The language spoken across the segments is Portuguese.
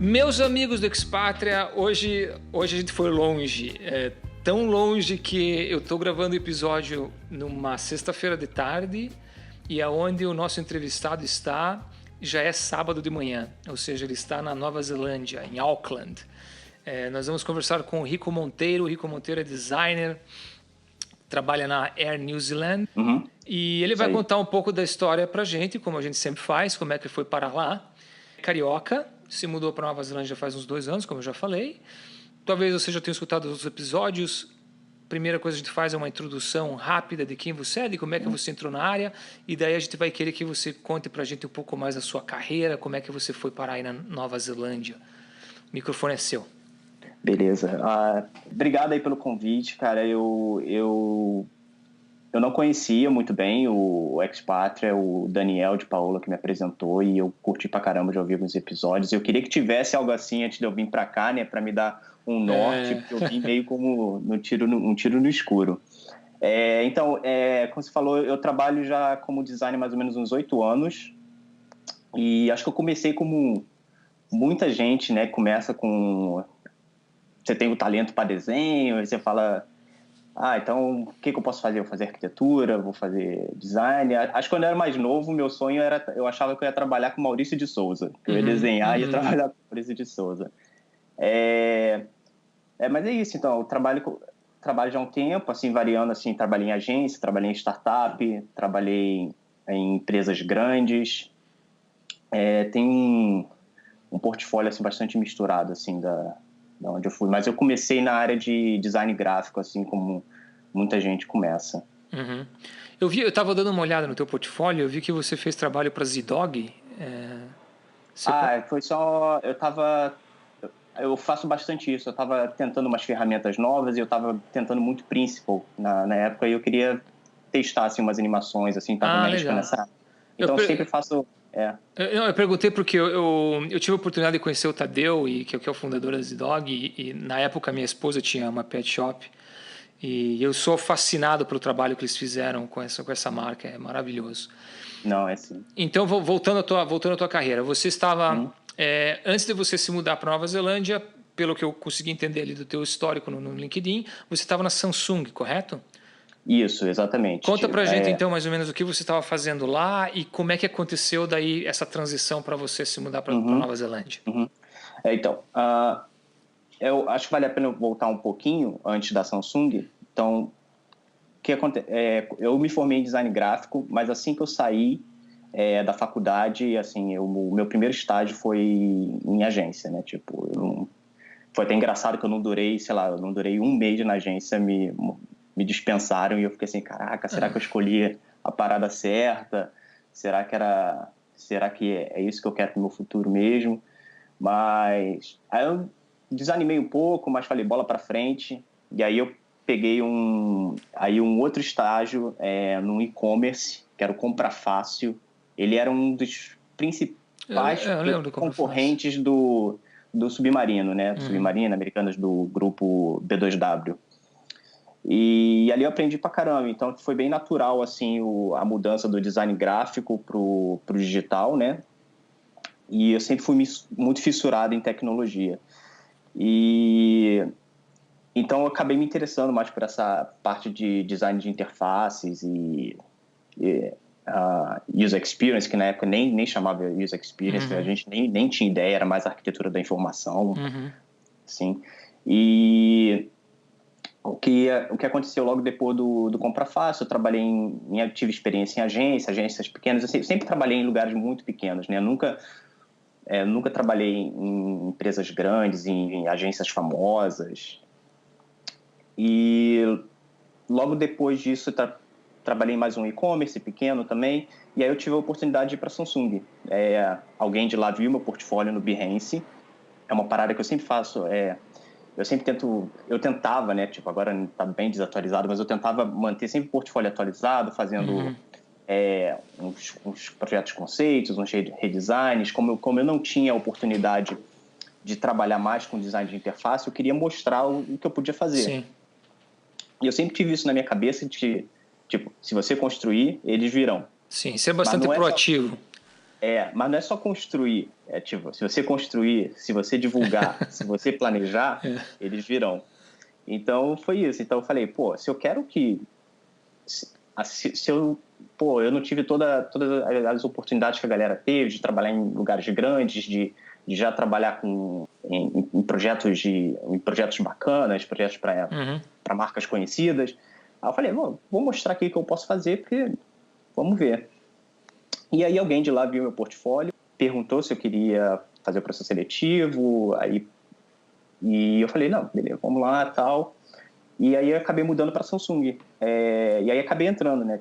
Meus amigos do Expatria, hoje a gente foi longe, tão longe que eu estou gravando o episódio numa sexta-feira de tarde e aonde o nosso entrevistado está já é sábado de manhã, ou seja, ele está na Nova Zelândia, em Auckland. Nós vamos conversar com o Rico Monteiro. O Rico Monteiro é designer, trabalha na Air New Zealand e ele vai contar um pouco da história pra gente, como a gente sempre faz, como é que foi parar lá. Carioca, se mudou para Nova Zelândia já faz uns 2 anos, como eu já falei. Talvez você já tenha escutado os outros episódios. Primeira coisa que a gente faz é uma introdução rápida de quem você é, de como é que você entrou na área, e daí a gente vai querer que você conte pra gente um pouco mais da sua carreira, como é que você foi parar aí na Nova Zelândia. O microfone é seu. Beleza. Obrigado aí pelo convite, cara. Eu não conhecia muito bem o Expatria, o Daniel de Paola que me apresentou, e eu curti pra caramba de ouvir alguns episódios. Eu queria que tivesse algo assim antes de eu vir pra cá, né, pra me dar um norte, porque eu vim meio como um tiro no escuro. Então, como você falou, eu trabalho já como designer mais ou menos uns 8 anos, e acho que eu comecei como muita gente, né, começa com... Você tem o talento para desenho, aí você fala... então o que eu posso fazer? Eu vou fazer arquitetura, vou fazer design. Acho que quando eu era mais novo, meu sonho era... Eu achava que eu ia trabalhar com Maurício de Souza. Eu ia desenhar e ia trabalhar com Maurício de Souza. Mas é isso, então. Eu trabalho já há um tempo, assim, variando, assim. Trabalhei em agência, trabalhei em startup, trabalhei em empresas grandes. Tem um portfólio, assim, bastante misturado, assim, da onde eu fui. Mas eu comecei na área de design gráfico, assim como muita gente começa. Eu estava dando uma olhada no teu portfólio, eu vi que você fez trabalho para ZDogg. Foi só... Eu faço bastante isso. Eu estava tentando umas ferramentas novas e eu estava tentando muito Principle na época, e eu queria testar, assim, umas animações, assim, estava mexendo nessa área. Então eu sempre faço... Eu perguntei porque eu tive a oportunidade de conhecer o Tadeu, que é o fundador da ZDogg, e na época minha esposa tinha uma pet shop, e eu sou fascinado pelo trabalho que eles fizeram com essa marca, é maravilhoso. Não, é sim. Então, voltando à tua carreira, você estava, antes de você se mudar para Nova Zelândia, pelo que eu consegui entender ali do teu histórico no LinkedIn, você estava na Samsung, correto? Isso, exatamente. Conta pra gente, então, mais ou menos o que você estava fazendo lá e como é que aconteceu daí essa transição para você se mudar para Nova Zelândia. Então, eu acho que vale a pena voltar um pouquinho antes da Samsung. Então, o que acontece? Eu me formei em design gráfico, mas assim que eu saí da faculdade, assim, o meu primeiro estágio foi em agência, né? Foi até engraçado que eu não durei, eu não durei um mês na agência, me dispensaram, e eu fiquei assim, caraca, será que eu escolhi a parada certa? Será que é isso que eu quero pro meu futuro mesmo? Mas aí eu desanimei um pouco, mas falei, bola pra frente. E aí eu peguei um outro estágio no e-commerce, que era o Compra Fácil. Ele era um dos principais concorrentes do Submarino, né? Do Submarino, Americanas, do grupo B2W. E ali eu aprendi pra caramba, então foi bem natural, assim, a mudança do design gráfico pro digital, né? E eu sempre fui muito fissurado em tecnologia. E então eu acabei me interessando mais por essa parte de design de interfaces e user experience, que na época nem chamava user experience, a gente nem tinha ideia, era mais arquitetura da informação, assim. E o que aconteceu logo depois do Compra Fácil, eu tive experiência em agências pequenas. Eu sempre trabalhei em lugares muito pequenos, né? Nunca trabalhei em empresas grandes, em agências famosas. E logo depois disso, trabalhei em mais um e-commerce pequeno também. E aí eu tive a oportunidade de ir para a Samsung. Alguém de lá viu meu portfólio no Behance. É uma parada que eu sempre faço. Eu tentava, né? Agora está bem desatualizado, mas eu tentava manter sempre o portfólio atualizado, fazendo uns projetos conceitos, uns redesigns. Como eu não tinha a oportunidade de trabalhar mais com design de interface, eu queria mostrar o que eu podia fazer. Sim. E eu sempre tive isso na minha cabeça de, se você construir, eles virão. Sim, ser bastante proativo. Mas não é só construir. É tipo, se você construir, se você divulgar, se você planejar, eles virão. Então, foi isso. Então, eu falei, pô, se eu quero que... Se eu... Pô, eu não tive todas as oportunidades que a galera teve de trabalhar em lugares grandes, de já trabalhar em projetos bacanas, projetos para marcas conhecidas. Aí eu falei, vou mostrar aqui o que eu posso fazer, porque vamos ver. E aí alguém de lá viu meu portfólio, perguntou se eu queria fazer o processo seletivo, e eu falei, não, beleza, vamos lá, tal. E aí eu acabei mudando para Samsung. E aí acabei entrando, né?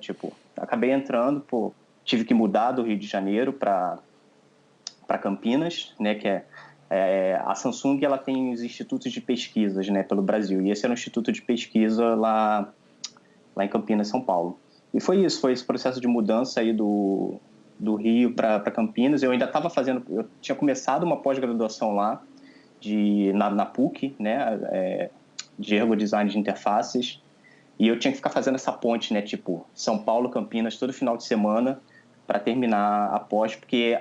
Pô, tive que mudar do Rio de Janeiro para Campinas, né? Que a Samsung, ela tem os institutos de pesquisas, né, pelo Brasil. E esse era um instituto de pesquisa lá em Campinas, São Paulo. E foi esse processo de mudança aí do Rio para Campinas. Eu ainda estava eu tinha começado uma pós-graduação lá na PUC, né? De ergodesign de interfaces, e eu tinha que ficar fazendo essa ponte, né, tipo São Paulo, Campinas, todo final de semana para terminar a pós, porque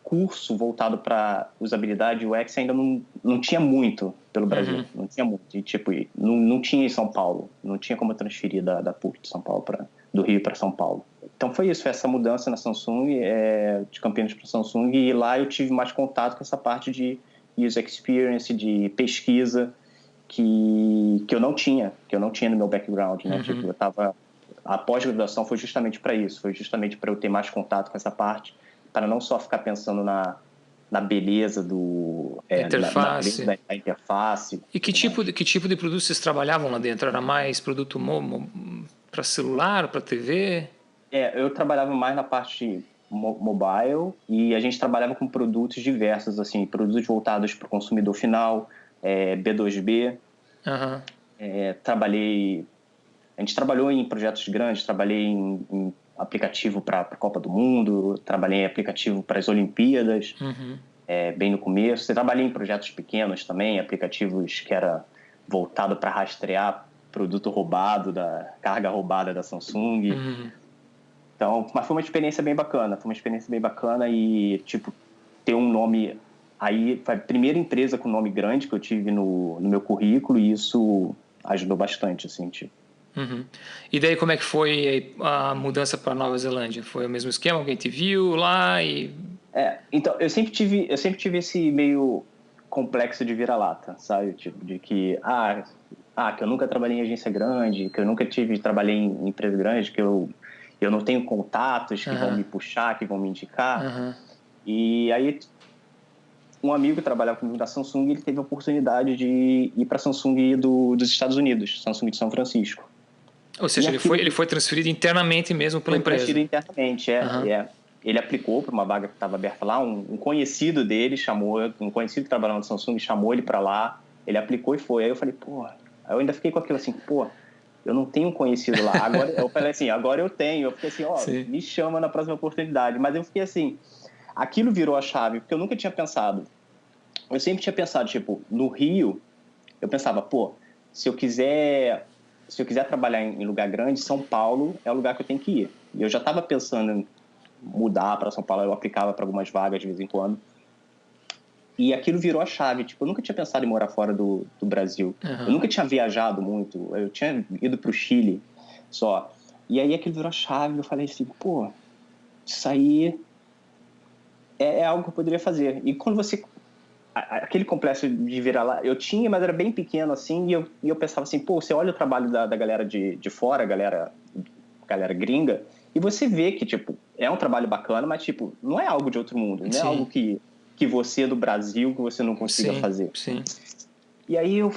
curso voltado para usabilidade UX ainda não tinha muito pelo Brasil, não tinha muito, e tipo, não tinha em São Paulo, não tinha como transferir da PUC de São Paulo do Rio para São Paulo. Então foi essa mudança na Samsung, de Campinas para Samsung, e lá eu tive mais contato com essa parte de user experience, de pesquisa, que eu não tinha no meu background, né? Tipo, a pós-graduação foi justamente para isso, foi justamente para eu ter mais contato com essa parte, para não só ficar pensando na beleza interface. Da interface. E que tipo de produto vocês trabalhavam lá dentro? Era mais produto para celular, para TV? Eu trabalhava mais na parte mobile, e a gente trabalhava com produtos diversos, assim, produtos voltados para o consumidor final, B2B. A gente trabalhou em projetos grandes, trabalhei em aplicativo para a Copa do Mundo, trabalhei em aplicativo para as Olimpíadas, bem no começo. Trabalhei em projetos pequenos também, aplicativos que era voltado para rastrear produto roubado, carga roubada da Samsung. Então, mas foi uma experiência bem bacana, e tipo, ter um nome... Aí foi a primeira empresa com nome grande que eu tive no meu currículo, e isso ajudou bastante, assim, tipo. E daí como é que foi a mudança para Nova Zelândia? Foi o mesmo esquema? Alguém te viu lá e... Então, eu sempre tive esse meio complexo de vira-lata, sabe? Tipo, de que, que eu nunca trabalhei em agência grande, que eu nunca trabalhei em empresa grande, que eu não tenho contatos que vão me puxar, que vão me indicar. E aí, um amigo que trabalhava comigo da Samsung, ele teve a oportunidade de ir para a Samsung dos Estados Unidos, Samsung de São Francisco. Ou seja, ele foi transferido internamente mesmo pela empresa? Foi transferido internamente, Ele aplicou para uma vaga que estava aberta lá, um conhecido dele um conhecido que trabalhava na Samsung chamou ele para lá, ele aplicou e foi. Aí eu falei, aí eu ainda fiquei com aquilo assim, eu não tenho conhecido lá. Agora, eu falei assim, agora eu tenho. Eu fiquei assim, me chama na próxima oportunidade. Mas eu fiquei assim, aquilo virou a chave, porque eu nunca tinha pensado. Eu sempre tinha pensado, tipo, no Rio, eu pensava, se eu quiser trabalhar em lugar grande, São Paulo é o lugar que eu tenho que ir. E eu já estava pensando em mudar para São Paulo, eu aplicava para algumas vagas de vez em quando. E aquilo virou a chave. Tipo, eu nunca tinha pensado em morar fora do Brasil. Eu nunca tinha viajado muito. Eu tinha ido para o Chile só. E aí aquilo virou a chave. Eu falei assim, isso aí é algo que eu poderia fazer. E quando você... Aquele complexo de virar lá, eu tinha, mas era bem pequeno, assim, e eu pensava assim, você olha o trabalho da galera de fora, galera gringa, e você vê que, tipo, é um trabalho bacana, mas, tipo, não é algo de outro mundo, não é algo que você do Brasil, que você não consiga fazer. E aí eu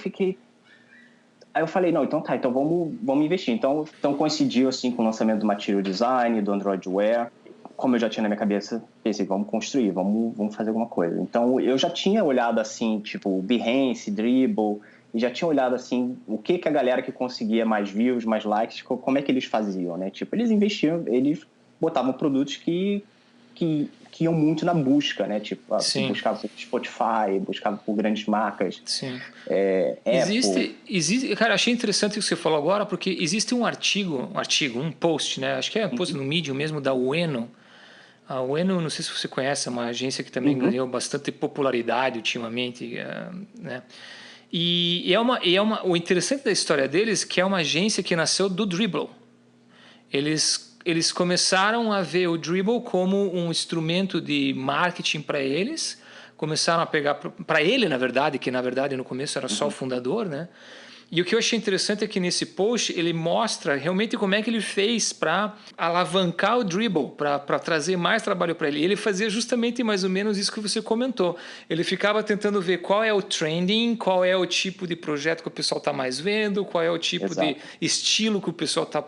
falei, não, então vamos investir. Então coincidiu, assim, com o lançamento do Material Design, do Android Wear. Como eu já tinha na minha cabeça, pensei, vamos construir, vamos fazer alguma coisa. Então, eu já tinha olhado, assim, tipo, Behance, Dribbble, e já tinha olhado, assim, o que a galera que conseguia mais views, mais likes, como é que eles faziam, né? Tipo, eles investiam, eles botavam produtos que iam muito na busca, né? Tipo, buscava por Spotify, buscava por grandes marcas. Existe, cara, achei interessante o que você falou agora, porque existe um post, né? Acho que é um post no Medium mesmo, da Ueno, A Ueno, não sei se você conhece, é uma agência que também ganhou bastante popularidade ultimamente, né? O interessante da história deles é que é uma agência que nasceu do Dribbble. Eles começaram a ver o Dribbble como um instrumento de marketing para eles, começaram a pegar para ele, na verdade, que na verdade no começo era só o fundador, né? E o que eu achei interessante é que nesse post ele mostra realmente como é que ele fez para alavancar o Dribbble, para trazer mais trabalho para ele. E ele fazia justamente mais ou menos isso que você comentou. Ele ficava tentando ver qual é o trending, qual é o tipo de projeto que o pessoal está mais vendo, qual é o tipo de estilo que o pessoal está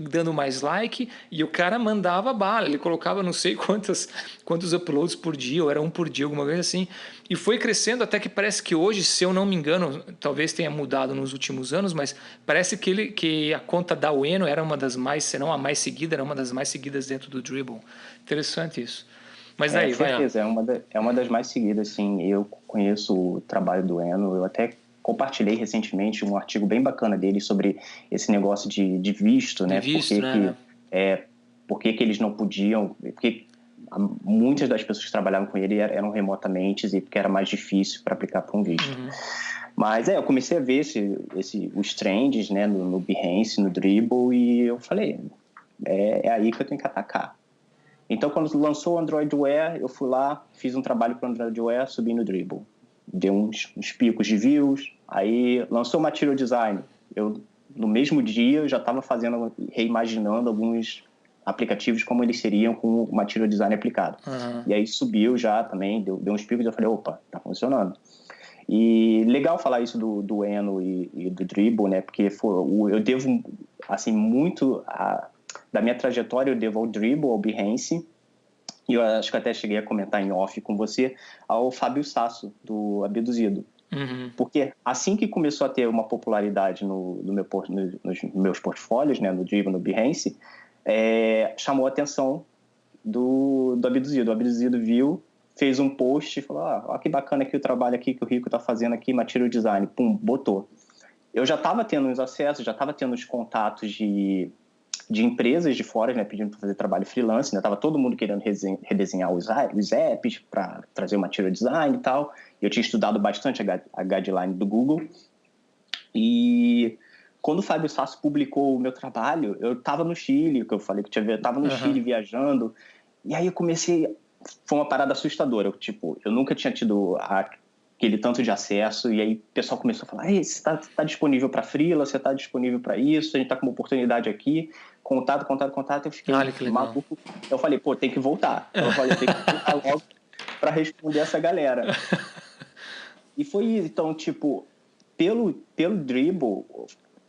dando mais like, e o cara mandava bala. Ele colocava não sei quantos uploads por dia, ou era um por dia, alguma coisa assim. E foi crescendo até que parece que hoje, se eu não me engano, talvez tenha mudado nos últimos anos, mas parece que a conta da Ueno era uma das mais, se não a mais seguida, era uma das mais seguidas dentro do Dribbble. Interessante isso. Mas daí, vai lá. Certeza, é uma das mais seguidas, sim. Eu conheço o trabalho do Eno, eu até compartilhei recentemente um artigo bem bacana dele sobre esse negócio de visto, né? Por que eles não podiam... Porque muitas das pessoas que trabalhavam com ele eram remotamente e porque era mais difícil para aplicar para um visto. Mas eu comecei a ver os trends, né, no Behance, no Dribbble, e eu falei, é aí que eu tenho que atacar. Então, quando lançou o Android Wear, eu fui lá, fiz um trabalho para o Android Wear, subi no Dribbble. Deu uns picos de views, aí lançou o Material Design. No mesmo dia, eu já estava reimaginando alguns aplicativos como eles seriam com o Material Design aplicado. E aí subiu já também, deu uns picos, eu falei, opa, tá funcionando. E legal falar isso do Eno e do Dribbble, né? Porque eu devo, assim, muito da minha trajetória, eu devo ao Dribbble, ao Behance, e eu acho que até cheguei a comentar em off com você, ao Fábio Sasso, do Abduzido. Porque assim que começou a ter uma popularidade nos meus portfólios, né, no Dribbble, no Behance, chamou a atenção do Abduzido. O Abduzido viu, fez um post e falou, ó, que bacana aqui o trabalho aqui que o Rico está fazendo aqui, Material Design, pum, botou. Eu já estava tendo os acessos, já estava tendo os contatos de empresas de fora, né, pedindo para fazer trabalho freelance, né, estava todo mundo querendo redesenhar os apps para trazer o Material Design e tal. Eu tinha estudado bastante a guideline do Google. E quando o Fábio Sasso publicou o meu trabalho, eu estava no Chile, que eu falei que eu estava no Chile viajando, e aí eu comecei... Foi uma parada assustadora, eu nunca tinha tido aquele tanto de acesso, e aí o pessoal começou a falar, ei, você está disponível para freela, você está disponível para isso, a gente está com uma oportunidade aqui, contato, eu fiquei maluco. Eu falei, pô, tem que voltar. Eu falei, tem que voltar logo para responder essa galera. E foi isso, então, pelo Dribbble,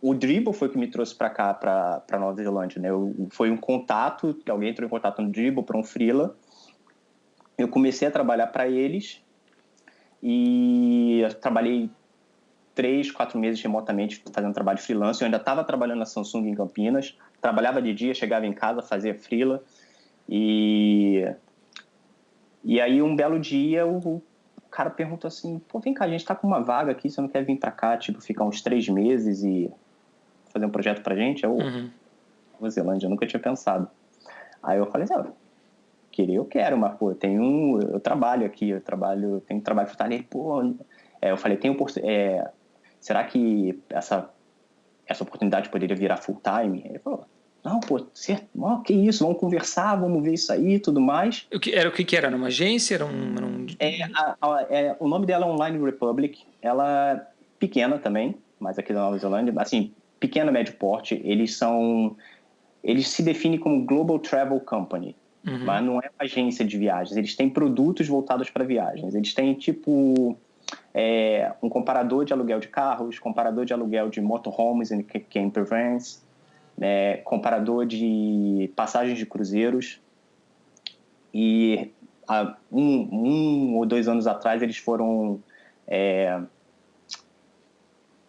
o Dribbble foi o que me trouxe para cá, para Nova Zelândia, né? Foi um contato, que alguém entrou em contato no Dribbble para um freela. Eu comecei a trabalhar para eles e eu trabalhei 3, 4 meses remotamente fazendo trabalho freelance. Eu ainda estava trabalhando na Samsung em Campinas, trabalhava de dia, chegava em casa, fazia freela. E aí, um belo dia, o cara perguntou assim, pô, vem cá, a gente tá com uma vaga aqui, você não quer vir para cá, ficar uns 3 meses e fazer um projeto pra gente? Nova Zelândia, eu nunca tinha pensado. Aí eu falei, eu quero, mas, pô, eu trabalho aqui, tenho trabalho para estar pô... eu falei, será que essa oportunidade poderia virar full time? Ele falou, não, pô, que isso, vamos conversar, vamos ver isso aí e tudo mais. O que era? Era uma agência? O nome dela é Online Republic, ela é pequena também, mas aqui da Nova Zelândia, assim, pequena, médio porte, eles se definem como Global Travel Company. Mas não é uma agência de viagens. Eles têm produtos voltados para viagens. Eles têm, um comparador de aluguel de carros, comparador de aluguel de motorhomes e camper vans, né, comparador de passagens de cruzeiros. E há um ou 2 anos atrás eles foram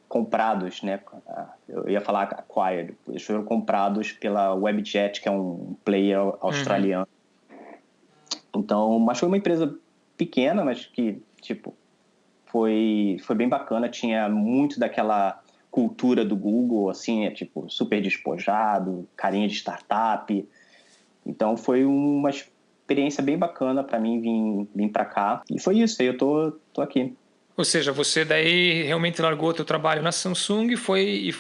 comprados, né? Eu ia falar acquired. Eles foram comprados pela Webjet, que é um player australiano. Então, mas foi uma empresa pequena, mas que, foi bem bacana. Tinha muito daquela cultura do Google, assim, super despojado, carinha de startup. Então, foi experiência bem bacana para mim vir para cá. E foi isso, aí eu tô aqui. Ou seja, você daí realmente largou o teu trabalho na Samsung e foi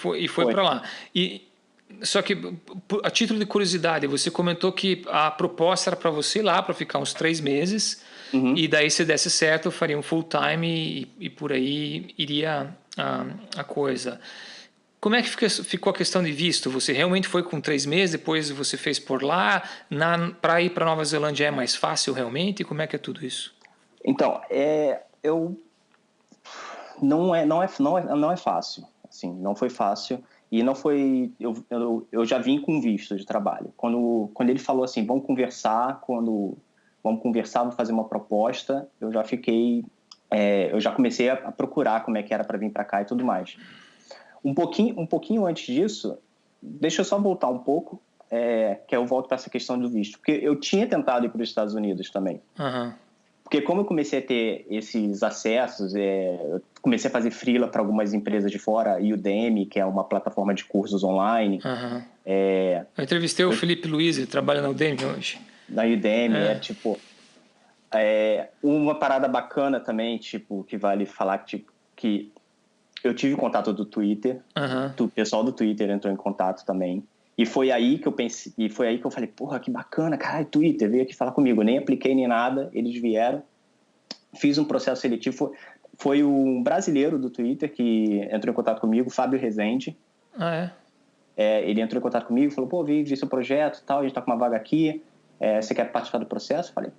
para lá. Só que, a título de curiosidade, você comentou que a proposta era para você ir lá para ficar uns 3 meses, e daí, se desse certo, faria um full time e por aí iria a coisa. Como é que ficou a questão de visto? Você realmente foi com 3 meses, depois você fez por lá? Para ir para Nova Zelândia é mais fácil realmente? Como é que é tudo isso? Então, não é fácil, assim, não foi fácil e não foi, eu já vim com visto de trabalho. Quando ele falou assim, vamos conversar, vamos fazer uma proposta, eu já fiquei, eu já comecei a procurar como é que era para vir para cá e tudo mais. Um pouquinho antes disso, deixa eu só voltar um pouco, que eu volto para essa questão do visto, porque eu tinha tentado ir para os Estados Unidos também. Porque como eu comecei a ter esses acessos, eu comecei a fazer freela para algumas empresas de fora, Udemy, que é uma plataforma de cursos online. Eu entrevistei o Felipe Luiz, ele trabalha na Udemy hoje. Na Udemy, uma parada bacana também, tipo, que vale falar, tipo, que eu tive contato do Twitter, o pessoal do Twitter entrou em contato também. E foi aí que eu falei, porra, que bacana, cara, Twitter veio aqui falar comigo. Eu nem apliquei nem nada, eles vieram. Fiz um processo seletivo. Foi um brasileiro do Twitter que entrou em contato comigo, Fábio Rezende. Ele entrou em contato comigo e falou, pô, vi seu projeto e tal, a gente tá com uma vaga aqui, você quer participar do processo? Falei,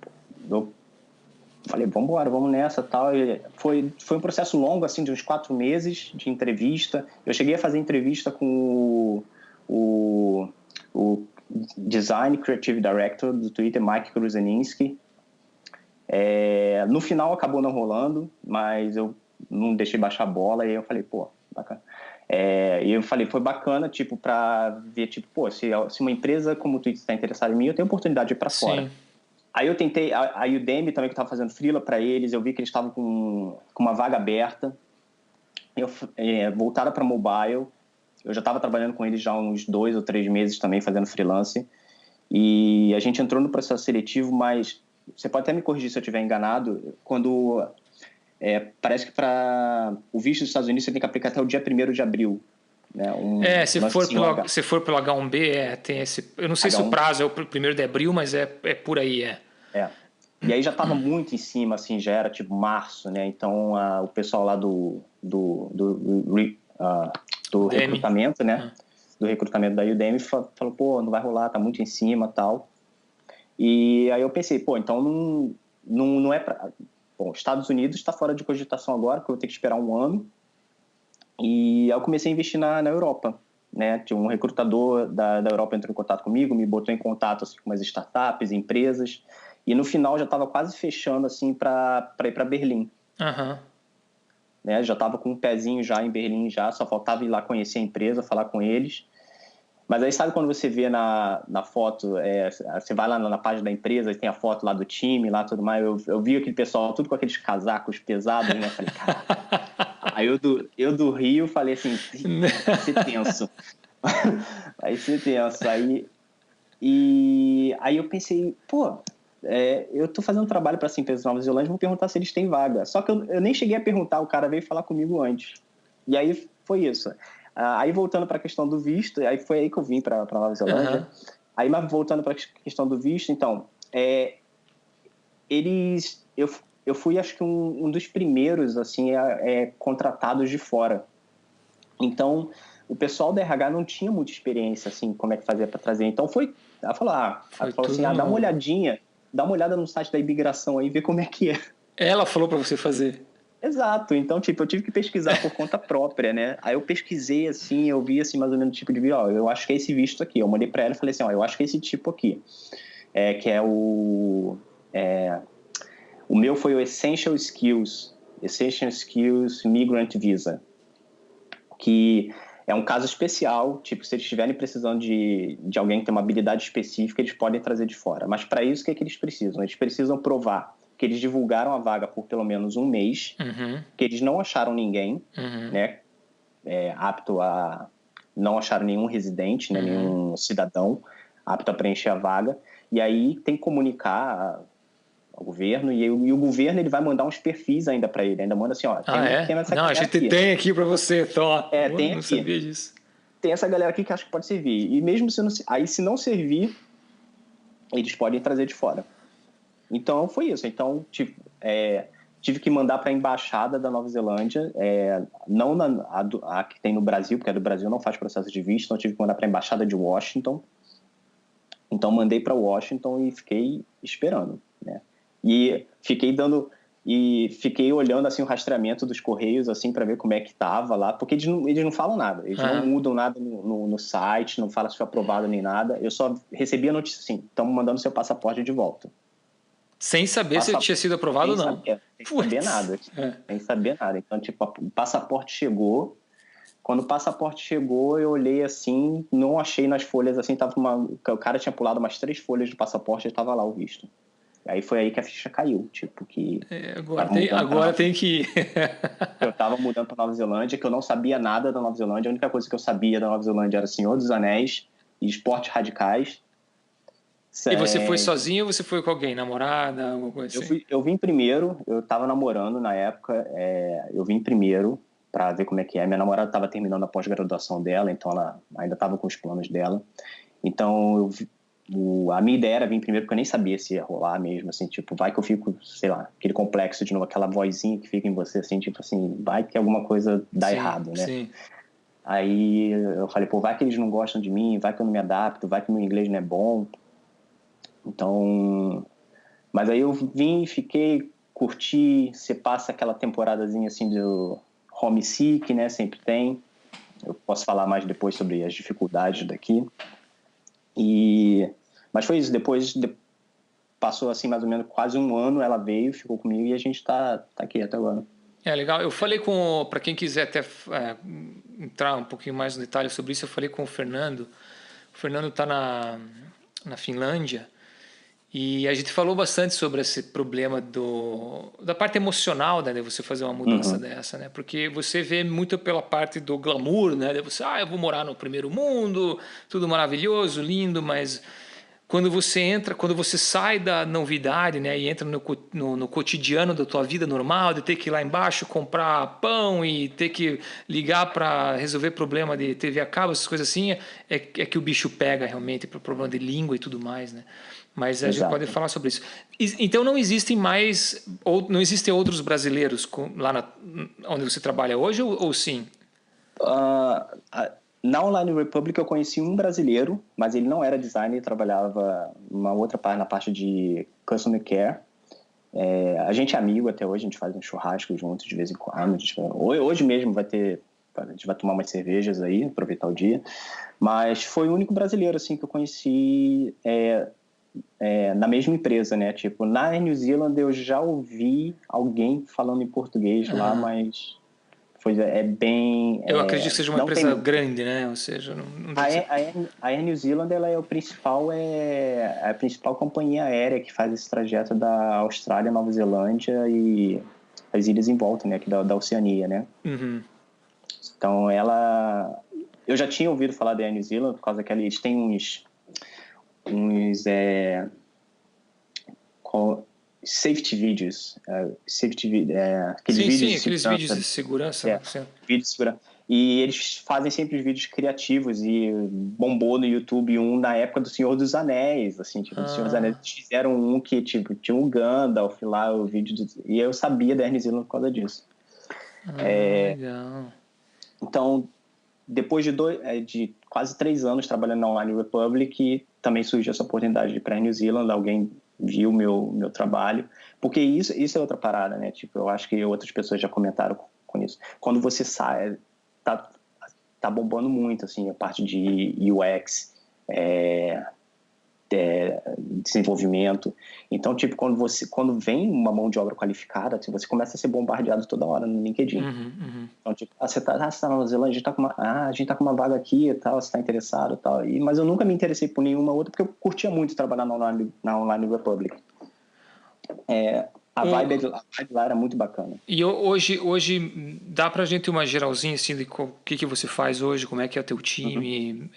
vamos nessa e tal. Foi um processo longo, assim, de uns 4 meses de entrevista. Eu cheguei a fazer entrevista com o Design Creative Director do Twitter, Mike Kruzeninski. No final acabou não rolando, mas eu não deixei baixar a bola, e eu falei, pô, bacana. E eu falei, foi bacana, tipo, pra ver, tipo, pô, se uma empresa como o Twitter está interessada em mim, eu tenho oportunidade de ir pra fora. Aí eu tentei, a Udemy também, que eu estava fazendo freela para eles, eu vi que eles estavam com uma vaga aberta, voltaram para mobile, eu já estava trabalhando com eles já há uns 2 ou 3 meses também, fazendo freelance, e a gente entrou no processo seletivo, mas você pode até me corrigir se eu estiver enganado, quando parece que para o visto dos Estados Unidos você tem que aplicar até o dia 1º de abril. Né? Se for pelo H1B, tem esse. Eu não sei se o prazo é o 1º de abril, mas é por aí, E aí já estava muito em cima, assim, já era tipo março, né? Então o pessoal lá do recrutamento, né? Do recrutamento da Udemy falou, pô, não vai rolar, tá muito em cima, tal. E aí eu pensei, pô, então não é para. Bom, Estados Unidos está fora de cogitação agora, porque eu vou ter que esperar 1 ano. E aí eu comecei a investir na Europa, né? Tinha um recrutador da Europa entrou em contato comigo, me botou em contato assim, com umas startups, empresas, e no final já estava quase fechando assim para ir para Berlim. Né? Já estava com um pezinho já em Berlim, só faltava ir lá conhecer a empresa, falar com eles. Mas aí sabe quando você vê na foto, você vai lá na página da empresa e tem a foto lá do time, lá tudo mais, eu vi aquele pessoal tudo com aqueles casacos pesados, né? Falei, cara... Aí eu do Rio falei assim, vai ser tenso. Vai ser tenso. Aí eu pensei, pô, eu tô fazendo trabalho para essa empresa de Nova Zelândia, vou perguntar se eles têm vaga. Só que eu nem cheguei a perguntar, o cara veio falar comigo antes. E aí foi isso. Aí voltando para a questão do visto, aí foi aí que eu vim para Nova Zelândia. Aí, mas voltando para a questão do visto, então, eu fui, acho que um dos primeiros, assim, contratados de fora. Então, o pessoal da RH não tinha muita experiência, assim, como é que fazia para trazer. Então, ela falou assim, dá uma olhada no site da imigração aí, ver como é que é. Ela falou para você fazer. Exato. Então, tipo, eu tive que pesquisar por conta própria, né? Aí eu pesquisei, assim, eu vi, assim, mais ou menos o tipo de visto. Eu acho que é esse visto aqui. Eu mandei para ela e falei assim, eu acho que é esse tipo aqui. Que é o meu foi o Essential Skills Migrant Visa, que é um caso especial, tipo, se eles estiverem precisando de alguém que tem uma habilidade específica, eles podem trazer de fora. Mas para isso, o que é que eles precisam? Eles precisam provar que eles divulgaram a vaga por pelo menos 1 mês, que eles não acharam ninguém, né, apto a... não acharam nenhum residente, né, nenhum cidadão apto a preencher a vaga. E aí tem que comunicar ao governo, e o governo ele vai mandar uns perfis ainda para ele. Ainda manda assim, ó, tem essa Não, a gente aqui. Tem aqui para você, Tó. Tem Não aqui. sabia disso. Tem essa galera aqui que acho que pode servir. E mesmo se não servir, eles podem trazer de fora. Então, foi isso. Então, tive que mandar para a embaixada da Nova Zelândia, não a que tem no Brasil, porque a do Brasil não faz processo de visto, então tive que mandar para a embaixada de Washington. Então, mandei para Washington e fiquei esperando, né? E fiquei olhando assim o rastreamento dos correios assim para ver como é que estava lá, porque eles não falam nada, eles não mudam nada no site, não falam se foi aprovado nem nada. Eu só recebi a notícia assim, estão mandando seu passaporte de volta. Sem saber se ele tinha sido aprovado ou não. Sem saber nada. Sem saber nada. Então, tipo, o passaporte chegou. Quando o passaporte chegou, eu olhei assim, não achei nas folhas assim, o cara tinha pulado umas 3 folhas do passaporte e estava lá o visto. Aí foi aí que a ficha caiu, tipo, que... agora tem que ir. Eu tava mudando pra Nova Zelândia, que eu não sabia nada da Nova Zelândia. A única coisa que eu sabia da Nova Zelândia era Senhor dos Anéis e esportes radicais. E você foi sozinho ou você foi com alguém? Namorada, alguma coisa assim? Eu vim primeiro, eu tava namorando na época, eu vim primeiro para ver como é que é. Minha namorada estava terminando a pós-graduação dela, então ela ainda estava com os planos dela. Então, a minha ideia era vir primeiro, porque eu nem sabia se ia rolar mesmo, assim, tipo, vai que eu fico, sei lá, aquele complexo de novo, aquela vozinha que fica em você, assim, tipo assim, vai que alguma coisa dá errado, né? Sim. Aí eu falei, pô, vai que eles não gostam de mim, vai que eu não me adapto, vai que meu inglês não é bom. Então, mas aí eu vim, fiquei, curti, você passa aquela temporadazinha assim do homesick, né, sempre tem. Eu posso falar mais depois sobre as dificuldades daqui. Mas foi isso, depois passou assim mais ou menos quase um ano, ela veio, ficou comigo e a gente tá aqui até agora. Legal. Eu falei para quem quiser até entrar um pouquinho mais no detalhe sobre isso, eu falei com o Fernando. O Fernando está na Finlândia e a gente falou bastante sobre esse problema da parte emocional, né, de você fazer uma mudança dessa, né? Porque você vê muito pela parte do glamour, né? De você, eu vou morar no primeiro mundo, tudo maravilhoso, lindo, mas quando você sai da novidade, né, e entra no cotidiano da tua vida normal, de ter que ir lá embaixo comprar pão e ter que ligar para resolver problema de TV a cabo, essas coisas assim, é que o bicho pega realmente para o problema de língua e tudo mais, né? Mas a gente pode falar sobre isso. Então não existem outros brasileiros lá onde você trabalha hoje ou sim? Na Online Republic eu conheci um brasileiro, mas ele não era designer, ele trabalhava na parte de Customer Care. A gente é amigo até hoje, a gente faz um churrasco juntos de vez em quando. Hoje mesmo a gente vai tomar umas cervejas aí, aproveitar o dia. Mas foi o único brasileiro assim, que eu conheci na mesma empresa, né? Tipo, na New Zealand eu já ouvi alguém falando em português lá, mas... Eu acredito que seja uma empresa grande, né? Ou seja, a Air New Zealand ela é a principal companhia aérea que faz esse trajeto da Austrália, Nova Zelândia e as ilhas em volta, né? Aqui da Oceania, né? Então eu já tinha ouvido falar da Air New Zealand por causa que eles têm uns safety videos, aqueles vídeos de segurança. Vídeos de segurança. E eles fazem sempre os vídeos criativos e bombou no YouTube na época do Senhor dos Anéis, assim, tipo, do Senhor dos Anéis. Eles fizeram um que, tipo, tinha um Gandalf lá, o vídeo e eu sabia da New Zealand por causa disso. Legal. Então, depois de quase 3 anos trabalhando na Online Republic, também surgiu essa oportunidade de ir para New Zealand, alguém viu meu trabalho, porque isso é outra parada, né? Tipo, eu acho que outras pessoas já comentaram com isso. Quando você sai, tá bombando muito, assim, a parte de UX, desenvolvimento. Então, tipo, quando vem uma mão de obra qualificada, assim, você começa a ser bombardeado toda hora no LinkedIn. Então, tipo, você tá na Nova Zelândia, a gente tá com uma vaga aqui e tal, você tá interessado e tal. Mas eu nunca me interessei por nenhuma outra, porque eu curtia muito trabalhar na Online Republic. A vibe lá era muito bacana. E hoje dá pra gente uma geralzinha assim de o que você faz hoje, como é que é o teu time,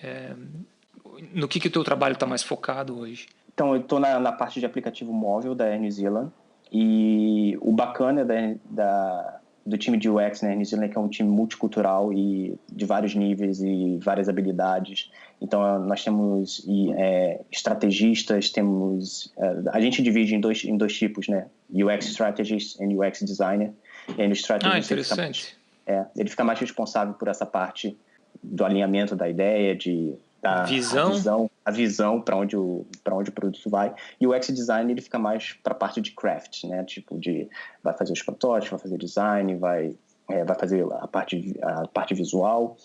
no que o teu trabalho está mais focado hoje? Então, eu estou na parte de aplicativo móvel da Air New Zealand, e o bacana do time de UX na Air New Zealand é que é um time multicultural e de vários níveis e várias habilidades. Então, nós temos estrategistas, a gente divide em dois tipos, né? UX Strategist e UX Designer. E aí, no Strategist, interessante. ele fica mais responsável por essa parte do alinhamento da ideia, a visão para onde o produto vai. E o UX Design, ele fica mais para a parte de craft, né? Tipo, vai fazer os protótipos, vai fazer design, vai fazer a parte visual.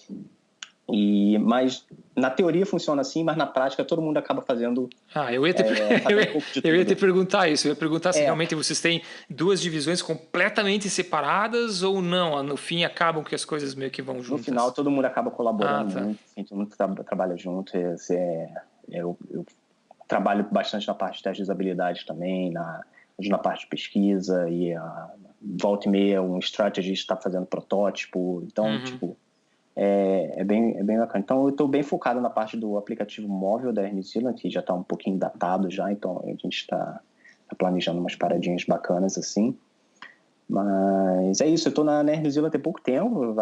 Mas na teoria funciona assim, mas na prática todo mundo acaba fazendo. Eu ia te perguntar isso. Eu ia perguntar se realmente vocês têm duas divisões completamente separadas ou não. No fim acabam que as coisas meio que vão juntas. No final todo mundo acaba colaborando muito, assim, todo mundo trabalha junto. Eu trabalho bastante na parte de teste de usabilidade também, na parte de pesquisa, e volta e meia um strategist está fazendo protótipo. Então, tipo, é bem bacana. Então, eu estou bem focado na parte do aplicativo móvel da Air New Zealand, que já está um pouquinho datado já, então a gente está planejando umas paradinhas bacanas assim. Mas é isso, eu estou na Air New Zealand tem pouco tempo,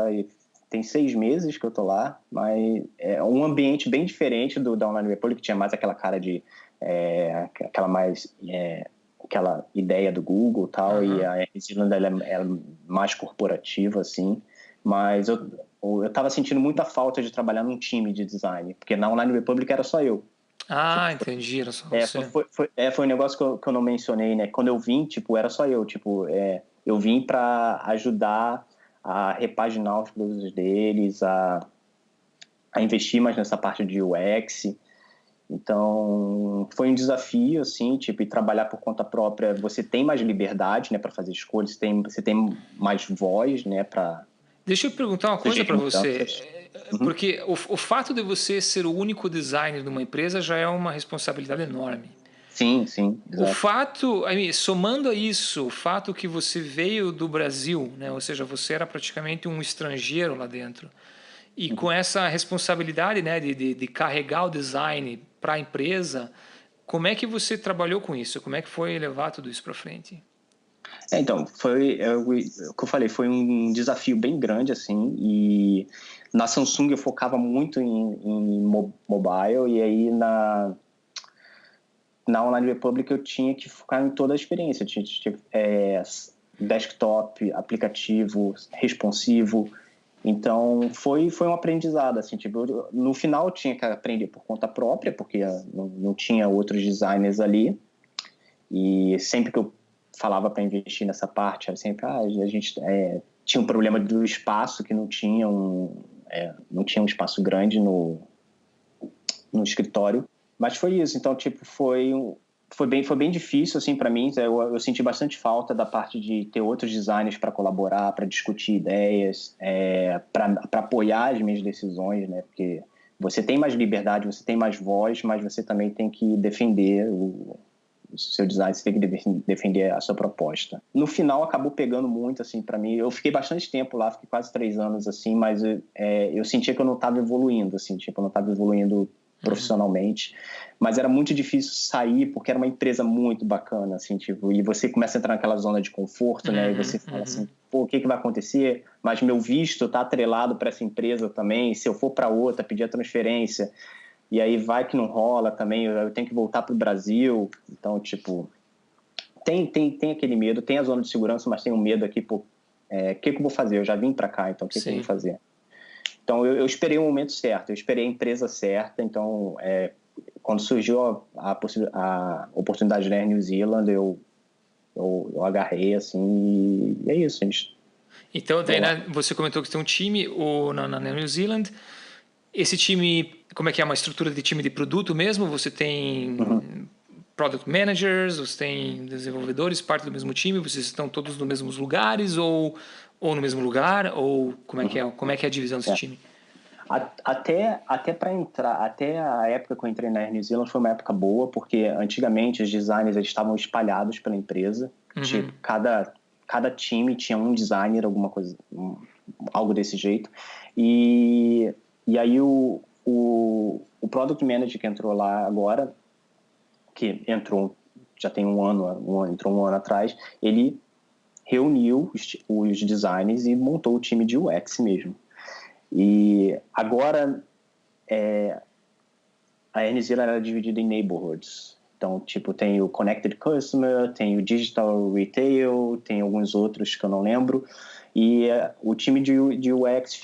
tem 6 meses que eu estou lá, mas é um ambiente bem diferente da Online Republic, que tinha mais aquela cara de aquela ideia do Google e tal, e a Air New Zealand ela é mais corporativa, assim. Mas eu estava sentindo muita falta de trabalhar num time de design, porque na Online Republic era só eu. Entendi, era só você. Foi um negócio que eu não mencionei, né? Quando eu vim, tipo, era só eu. Tipo, eu vim para ajudar a repaginar os produtos deles, a investir mais nessa parte de UX. Então, foi um desafio, assim, tipo, e trabalhar por conta própria. Você tem mais liberdade, né, para fazer escolhas, você tem mais voz, né, para... Deixa eu perguntar uma coisa para você, porque o fato de você ser o único designer de uma empresa já é uma responsabilidade enorme. Sim, exato. O fato, somando a isso, o fato que você veio do Brasil, né, ou seja, você era praticamente um estrangeiro lá dentro, e com essa responsabilidade, né, de carregar o design para a empresa, como é que você trabalhou com isso? Como é que foi levar tudo isso para frente? Então, o que eu falei, foi um desafio bem grande, assim, e na Samsung eu focava muito em mobile, e aí na Online Republic eu tinha que focar em toda a experiência, desktop, aplicativo, responsivo. Então foi um aprendizado, assim, tipo, no final eu tinha que aprender por conta própria, porque não tinha outros designers ali, e sempre que eu falava para investir nessa parte, era sempre, a gente tinha um problema do espaço, que não tinha um espaço grande no escritório, mas foi isso. Então, tipo, foi bem difícil, assim, para mim. Eu senti bastante falta da parte de ter outros designers para colaborar, para discutir ideias, para apoiar as minhas decisões, né? Porque você tem mais liberdade, você tem mais voz, mas você também tem que defender o seu design, você tem que defender a sua proposta. No final, acabou pegando muito, assim, para mim. Eu fiquei bastante tempo lá, fiquei quase 3 anos, assim, mas eu sentia que eu não estava evoluindo, assim, tipo, eu não estava evoluindo profissionalmente, mas era muito difícil sair, porque era uma empresa muito bacana, assim, tipo, e você começa a entrar naquela zona de conforto, né, e você fala assim, pô, o que vai acontecer? Mas meu visto tá atrelado para essa empresa também, se eu for para outra, pedir a transferência, e aí vai que não rola também, eu tenho que voltar pro Brasil, então, tipo, tem aquele medo, tem a zona de segurança, mas tem um medo aqui, pô, o que eu vou fazer? Eu já vim para cá, então o que eu vou fazer? Então, eu esperei o momento certo, eu esperei a empresa certa. Então, quando surgiu a oportunidade na Air New Zealand, eu agarrei, assim, e é isso, gente. Então, daí, você comentou que tem um time na New Zealand. Esse time, como é que é? Uma estrutura de time de produto mesmo? Você tem product managers, você tem desenvolvedores, parte do mesmo time? Vocês estão todos nos mesmos lugares ou no mesmo lugar? Ou como é que é? Como é que é a divisão desse time? Até para entrar, até a época que eu entrei na Air New Zealand foi uma época boa, porque antigamente os designers eles estavam espalhados pela empresa. Tipo, cada time tinha um designer, alguma coisa, algo desse jeito. E aí o Product Manager que entrou lá agora, que entrou já tem entrou um ano atrás, ele reuniu os designers e montou o time de UX mesmo. E agora a NZilla era dividida em neighborhoods. Então, tipo, tem o Connected Customer, tem o Digital Retail, tem alguns outros que eu não lembro. E o time de UX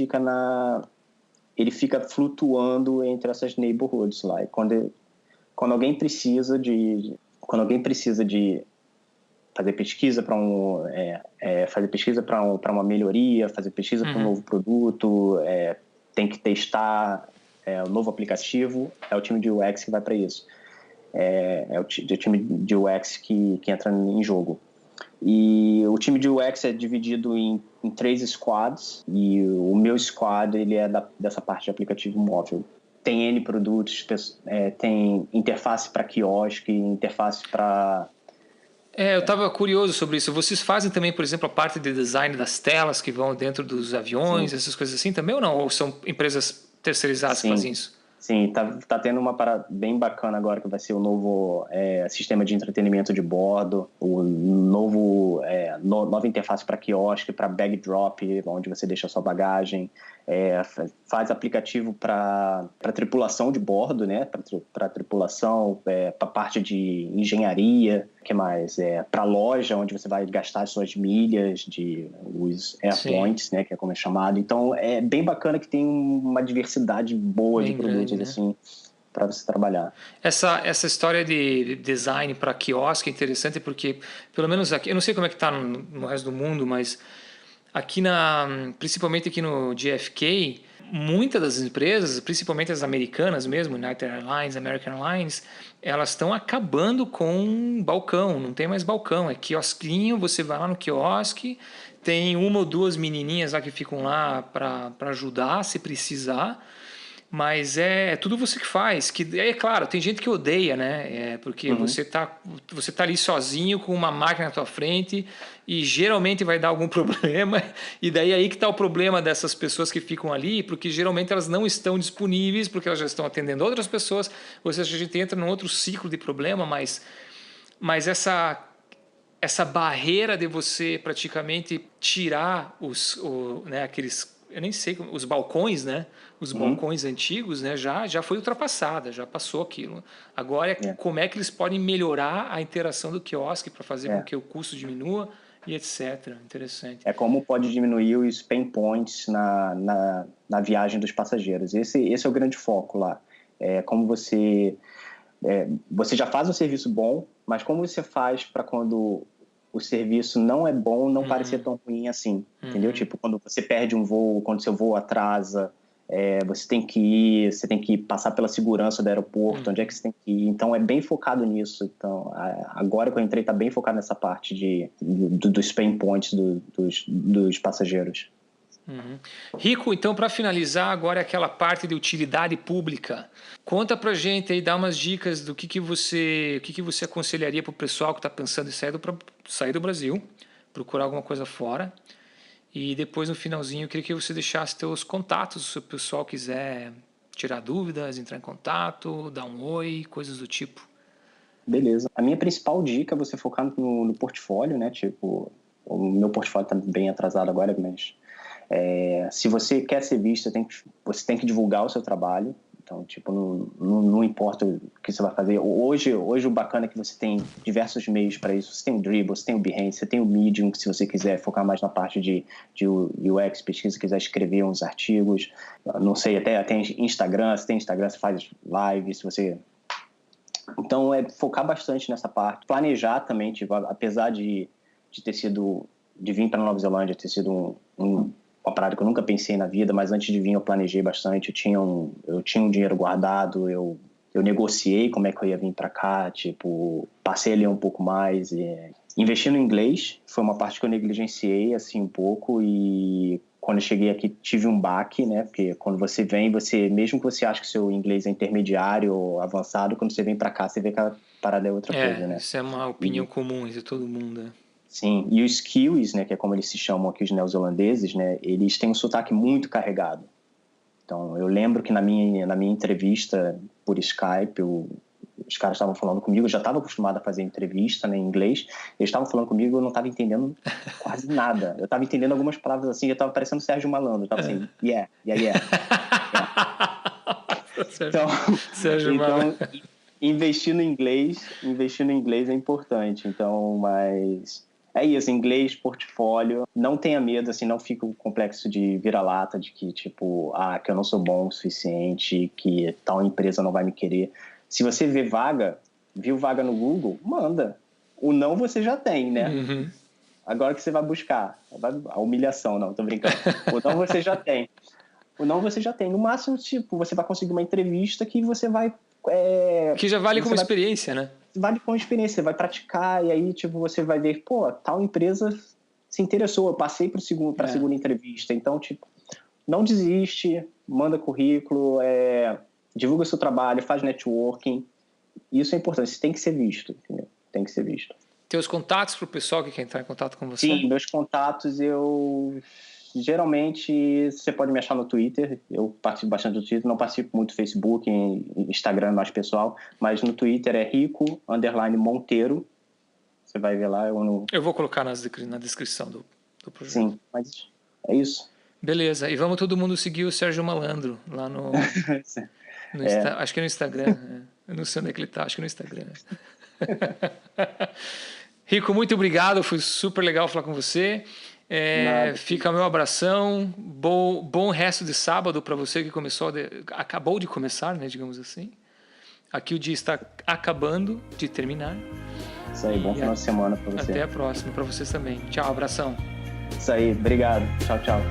ele fica flutuando entre essas neighborhoods lá. E quando alguém precisa de fazer pesquisa para fazer pesquisa para uma melhoria, fazer pesquisa para um novo produto, tem que testar o novo aplicativo, é o time de UX que vai para isso. É o time de UX que entra em jogo. E o time de UX é dividido em 3 squads, e o meu squad ele é dessa parte de aplicativo móvel. Tem N produtos, tem interface para quiosque, interface para... Eu estava curioso sobre isso. Vocês fazem também, por exemplo, a parte de design das telas que vão dentro dos aviões, Sim. essas coisas assim também ou não? Ou são empresas terceirizadas que fazem isso? Sim, tá tendo uma parada bem bacana agora que vai ser o novo sistema de entretenimento de bordo, o nova interface para quiosque, para bag drop, onde você deixa a sua bagagem, faz aplicativo para tripulação de bordo, né? Para tripulação, para parte de engenharia, que mais? Para loja, onde você vai gastar as suas milhas, os airpoints, né? Que é como é chamado. Então, é bem bacana que tem uma diversidade boa bem de produtos, grande, né? Assim, para você trabalhar. Essa história de design para quiosque é interessante porque, pelo menos aqui, eu não sei como é que está no resto do mundo, mas aqui principalmente aqui no JFK, muitas das empresas, principalmente as americanas mesmo, United Airlines, American Airlines, elas estão acabando com balcão, não tem mais balcão, é quiosquinho, você vai lá no quiosque, tem 1 ou 2 menininhas lá que ficam lá para ajudar se precisar, mas é tudo você que faz. Que é claro, tem gente que odeia, né? Porque você tá ali sozinho com uma máquina na tua frente e geralmente vai dar algum problema. E daí aí que está o problema dessas pessoas que ficam ali, porque geralmente elas não estão disponíveis, porque elas já estão atendendo outras pessoas. Ou seja, a gente entra num outro ciclo de problema, mas essa barreira de você praticamente tirar aqueles... Eu nem sei, os balcões, né? Os balcões antigos, né? Já foi ultrapassada, já passou aquilo. Agora como é que eles podem melhorar a interação do quiosque para fazer com que o custo diminua e etc. Interessante. É como pode diminuir os pain points na viagem dos passageiros. Esse é o grande foco lá. Como você já faz um serviço bom, mas como você faz para quando o serviço não é bom, não parecer tão ruim assim, entendeu? Tipo, quando você perde um voo, quando seu voo atrasa, você tem que passar pela segurança do aeroporto, onde é que você tem que ir. Então, é bem focado nisso. Então, agora que eu entrei, está bem focado nessa parte dos pain points dos passageiros. Rico, então, para finalizar, agora é aquela parte de utilidade pública. Conta pra gente aí, dá umas dicas do que você aconselharia para o pessoal que está pensando em sair do Brasil, procurar alguma coisa fora. E depois, no finalzinho, eu queria que você deixasse seus contatos, se o pessoal quiser tirar dúvidas, entrar em contato, dar um oi, coisas do tipo. Beleza. A minha principal dica é você focar no portfólio, né? Tipo, o meu portfólio está bem atrasado agora, mas... se você quer ser visto, você tem que divulgar o seu trabalho. Então, tipo, não importa o que você vai fazer. Hoje o bacana é que você tem diversos meios para isso. Você tem o Dribbble, você tem o Behance, você tem o Medium, se você quiser focar mais na parte de UX, pesquisa, quiser escrever uns artigos. Não sei, até Instagram, se tem Instagram, você faz live, se você... Então, focar bastante nessa parte. Planejar também, tipo, apesar de vir para Nova Zelândia, ter sido uma parada que eu nunca pensei na vida, mas antes de vir eu planejei bastante, eu tinha um dinheiro guardado, eu negociei como é que eu ia vir para cá, tipo, passei a ler um pouco mais, investi no inglês, foi uma parte que eu negligenciei, assim, um pouco, e quando eu cheguei aqui tive um baque, né, porque quando você vem, mesmo que você ache que seu inglês é intermediário ou avançado, quando você vem para cá, você vê que a parada é outra coisa, né. Isso é uma opinião comum entre todo mundo, né. Sim, e os Kiwis, né, que é como eles se chamam aqui, os neozelandeses, né, eles têm um sotaque muito carregado. Então, eu lembro que na minha entrevista por Skype, os caras estavam falando comigo, eu já estava acostumado a fazer entrevista, né, em inglês, eles estavam falando comigo, eu não estava entendendo quase nada. Eu estava entendendo algumas palavras assim, eu estava parecendo Sérgio Malandro, eu estava assim, yeah. Então, investir no inglês é importante. Então, mas é isso, inglês, portfólio, não tenha medo, assim, não fica o complexo de vira-lata, de que, tipo, que eu não sou bom o suficiente, que tal empresa não vai me querer. Se você viu vaga no Google, manda. O não você já tem, né? Uhum. Agora que você vai buscar. A humilhação, não, tô brincando. O não você já tem. No máximo, tipo, você vai conseguir uma entrevista que você vai... que já vale como experiência, né? Vale como experiência, você vai praticar e aí, tipo, você vai ver, pô, tal empresa se interessou, eu passei para a segunda entrevista. Então, tipo, não desiste, manda currículo, divulga seu trabalho, faz networking. Isso é importante, isso tem que ser visto, entendeu? Tem que ser visto. Teus contatos para o pessoal que quer entrar em contato com você? Sim, meus contatos, geralmente, você pode me achar no Twitter, eu participo bastante do Twitter, não participo muito do Facebook, Instagram mais pessoal, mas no Twitter é Rico_Monteiro, você vai ver lá. Eu vou colocar na descrição do projeto. Sim, mas é isso. Beleza, e vamos todo mundo seguir o Sérgio Malandro lá no acho que é no Instagram, eu não sei onde é que ele tá, acho que é no Instagram. Rico, muito obrigado, foi super legal falar com você. Fica meu abração, bom resto de sábado para você que acabou de começar, né, digamos assim. Aqui o dia está acabando de terminar. Isso aí, bom final de semana para você. Até a próxima, para vocês também. Tchau, abração. Isso aí, obrigado. Tchau, tchau.